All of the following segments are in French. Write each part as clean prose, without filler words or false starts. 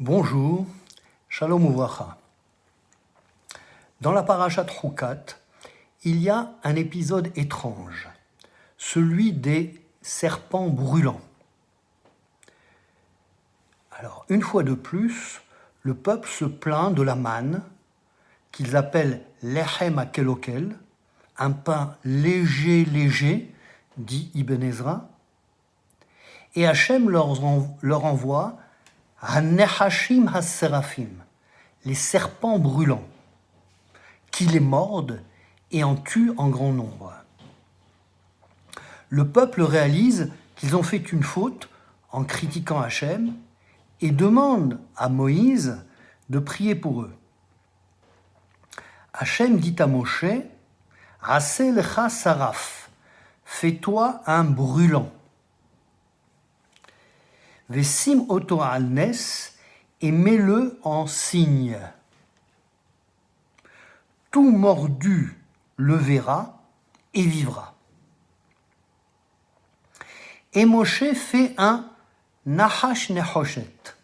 Bonjour, Shalom Uvracha. Dans la Parashat Chukat, il y a un épisode étrange, celui des serpents brûlants. Alors, une fois de plus, le peuple se plaint de la manne, qu'ils appellent Lechem Akelokel, un pain léger, dit Ibn Ezra, et Hachem leur envoie Hanechashim HaSerafim, les serpents brûlants, qui les mordent et en tuent en grand nombre. Le peuple réalise qu'ils ont fait une faute en critiquant Hachem et demande à Moïse de prier pour eux. Hachem dit à Moshe, « Aseh lecha saraf, fais-toi un brûlant. Vesim oto al nes, et mets-le en signe. Tout mordu le verra et vivra. » Et Moshe fait un nahash nehoshet,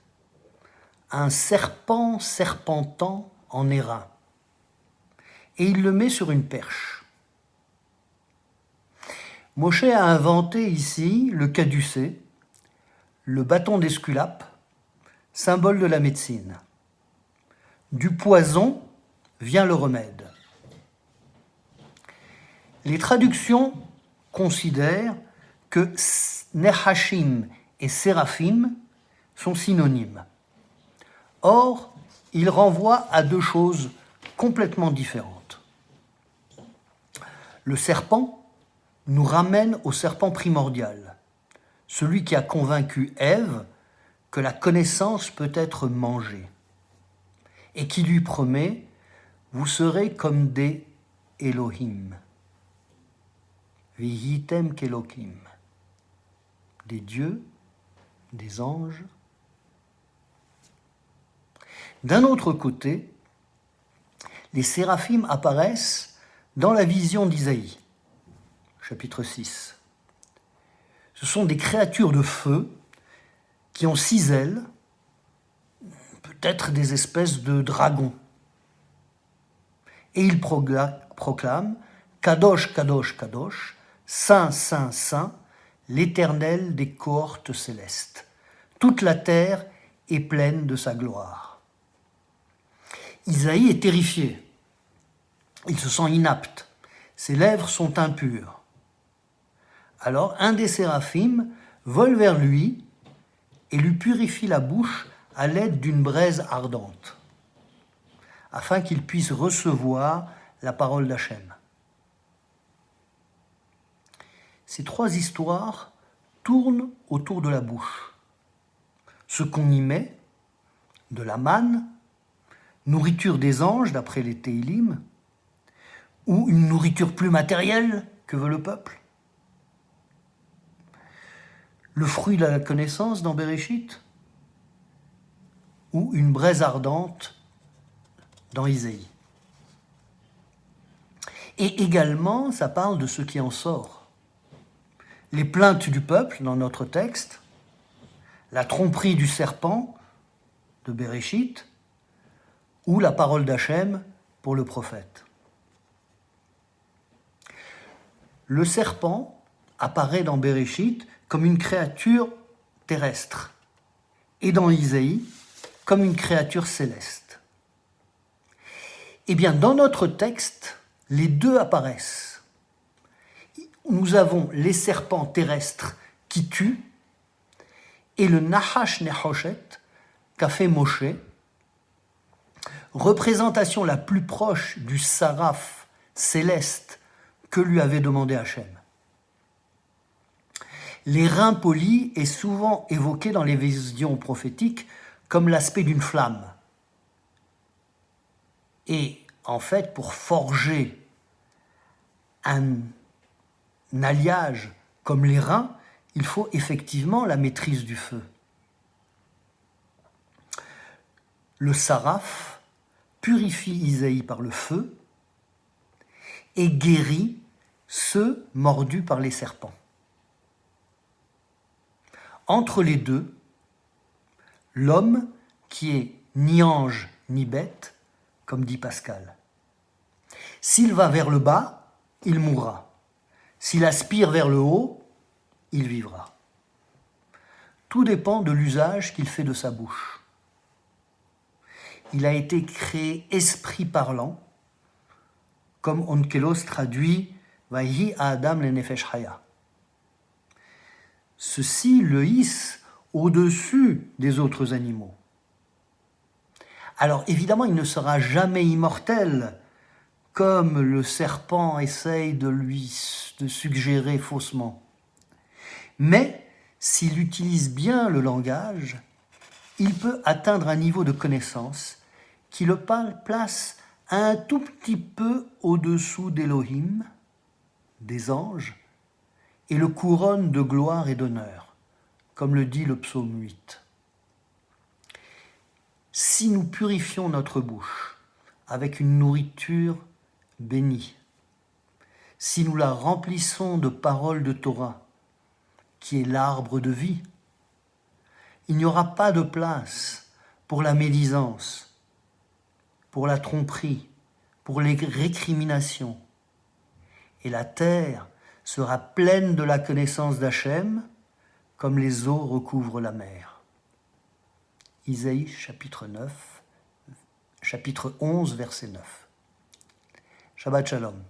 un serpent serpentant en airain, et il le met sur une perche. Moshe a inventé ici le caducée, le bâton d'Esculape, symbole de la médecine. Du poison vient le remède. Les traductions considèrent que Nehashim et Séraphim sont synonymes. Or, ils renvoient à deux choses complètement différentes. Le serpent nous ramène au serpent primordial, celui qui a convaincu Ève que la connaissance peut être mangée, et qui lui promet « Vous serez comme des Elohim ». Vihitem kelokim, des dieux, des anges. D'un autre côté, les séraphim apparaissent dans la vision d'Isaïe, chapitre 6. Ce sont des créatures de feu qui ont 6 ailes, peut-être des espèces de dragons. Et ils proclament « Kadosh, Kadosh, Kadosh », Saint, Saint, Saint, l'Éternel des cohortes célestes. Toute la terre est pleine de sa gloire. Isaïe est terrifié. Il se sent inapte. Ses lèvres sont impures. Alors un des séraphim vole vers lui et lui purifie la bouche à l'aide d'une braise ardente, afin qu'il puisse recevoir la parole d'Hachem. Ces 3 histoires tournent autour de la bouche. Ce qu'on y met, de la manne, nourriture des anges d'après les Téhilim, ou une nourriture plus matérielle que veut le peuple. Le fruit de la connaissance dans Béréchit, ou une braise ardente dans Isaïe. Et également, ça parle de ce qui en sort. Les plaintes du peuple dans notre texte, la tromperie du serpent de Béréchit, ou la parole d'Hachem pour le prophète. Le serpent apparaît dans Béréchit comme une créature terrestre, et dans Isaïe comme une créature céleste. Eh bien, dans notre texte, les deux apparaissent. Nous avons les serpents terrestres qui tuent et le Nahash Nehoshet qu'a fait Moshe, représentation la plus proche du saraf céleste que lui avait demandé Hachem. Les reins polis est souvent évoqué dans les visions prophétiques comme l'aspect d'une flamme. Et en fait, pour forger un alliage comme les reins, il faut effectivement la maîtrise du feu. Le saraf purifie Isaïe par le feu et guérit ceux mordus par les serpents. Entre les deux, l'homme qui est ni ange ni bête, comme dit Pascal. S'il va vers le bas, il mourra. S'il aspire vers le haut, il vivra. Tout dépend de l'usage qu'il fait de sa bouche. Il a été créé esprit parlant, comme Onkelos traduit « Vayhi Adam le nefesh haya ». Ceci le hisse au-dessus des autres animaux. Alors évidemment, il ne sera jamais immortel, comme le serpent essaye de suggérer faussement. Mais s'il utilise bien le langage, il peut atteindre un niveau de connaissance qui le place un tout petit peu au-dessous d'Elohim, des anges, et le couronne de gloire et d'honneur, comme le dit le psaume 8. Si nous purifions notre bouche avec une nourriture bénie, si nous la remplissons de paroles de Torah, qui est l'arbre de vie, il n'y aura pas de place pour la médisance, pour la tromperie, pour les récriminations. Et la terre sera pleine de la connaissance d'Hachem, comme les eaux recouvrent la mer. Isaïe chapitre 11, verset 9. Shabbat Shalom.